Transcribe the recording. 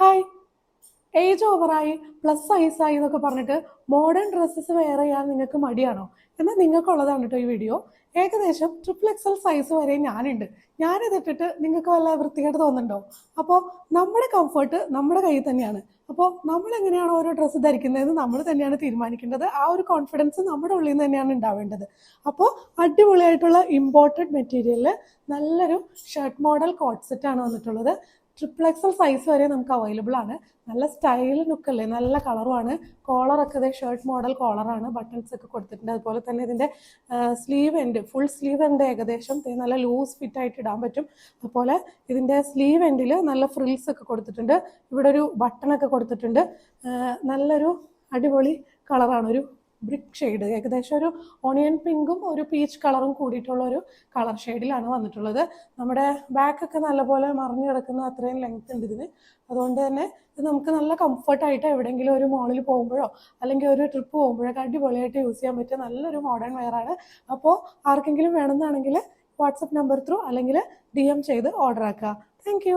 Hi. Age ഓവറായി plus സൈസായി എന്നൊക്കെ പറഞ്ഞിട്ട് മോഡേൺ ഡ്രസ്സസ് വെയർ ചെയ്യാൻ നിങ്ങൾക്ക് മടിയാണോ? എന്നാൽ നിങ്ങൾക്കുള്ളതാണ് കേട്ടോ ഈ വീഡിയോ. ഏകദേശം XXL സൈസ് വരെ ഞാനുണ്ട്. ഞാനിതിട്ടിട്ട് നിങ്ങൾക്ക് വല്ല വൃത്തികേട് തോന്നുന്നുണ്ടോ? അപ്പോൾ നമ്മുടെ കംഫർട്ട് നമ്മുടെ കയ്യിൽ തന്നെയാണ്. അപ്പോൾ നമ്മൾ എങ്ങനെയാണ് ഓരോ ഡ്രസ്സ് ധരിക്കുന്നതെന്ന് നമ്മൾ തന്നെയാണ് തീരുമാനിക്കേണ്ടത്. ആ ഒരു കോൺഫിഡൻസ് നമ്മുടെ ഉള്ളിൽ നിന്ന് തന്നെയാണ് ഉണ്ടാവേണ്ടത്. അപ്പോൾ അടിപൊളിയായിട്ടുള്ള ഇമ്പോർട്ടഡ് മെറ്റീരിയലിൽ നല്ലൊരു ഷർട്ട് മോഡൽ കോട്ട് സെറ്റാണ് വന്നിട്ടുള്ളത്. XXL സൈസ് വരെ നമുക്ക് അവൈലബിൾ ആണ്. നല്ല സ്റ്റൈൽ ലുക്കല്ലേ, നല്ല കളറുമാണ്. കോളറൊക്കെ ഇതേ ഷർട്ട് മോഡൽ കോളറാണ്, ബട്ടൺസ് ഒക്കെ കൊടുത്തിട്ടുണ്ട്. അതുപോലെ തന്നെ ഇതിൻ്റെ sleeve end, full sleeve end ഏകദേശം നല്ല ലൂസ് ഫിറ്റ് ആയിട്ട് ഇടാൻ പറ്റും. അതുപോലെ ഇതിൻ്റെ സ്ലീവ് എൻഡിൽ നല്ല ഫ്രിൽസ് ഒക്കെ കൊടുത്തിട്ടുണ്ട്. ഇവിടെ ഒരു ബട്ടണൊക്കെ കൊടുത്തിട്ടുണ്ട്. നല്ലൊരു അടിപൊളി കളറാണ്, ഒരു ബ്രിക്ക് ഷെയ്ഡ്, ഏകദേശം ഒരു ഓണിയൻ പിങ്കും ഒരു പീച്ച് കളറും കൂടിയിട്ടുള്ള ഒരു കളർ ഷെയ്ഡിലാണ് വന്നിട്ടുള്ളത്. നമ്മുടെ ബാക്കൊക്കെ നല്ലപോലെ മറിഞ്ഞു കിടക്കുന്ന അത്രയും ലെങ്ത് ഉണ്ട് ഇതിന്. അതുകൊണ്ട് തന്നെ ഇത് നമുക്ക് നല്ല കംഫർട്ടായിട്ട് എവിടെയെങ്കിലും ഒരു മോളിൽ പോകുമ്പോഴോ അല്ലെങ്കിൽ ഒരു ട്രിപ്പ് പോകുമ്പോഴൊക്കെ അടിപൊളിയായിട്ട് യൂസ് ചെയ്യാൻ പറ്റിയ നല്ലൊരു മോഡേൺ വെയറാണ്. അപ്പോൾ ആർക്കെങ്കിലും വേണമെന്നാണെങ്കിൽ വാട്സപ്പ് നമ്പർ ത്രൂ അല്ലെങ്കിൽ DM ചെയ്ത് ഓർഡർ ആക്കുക. താങ്ക്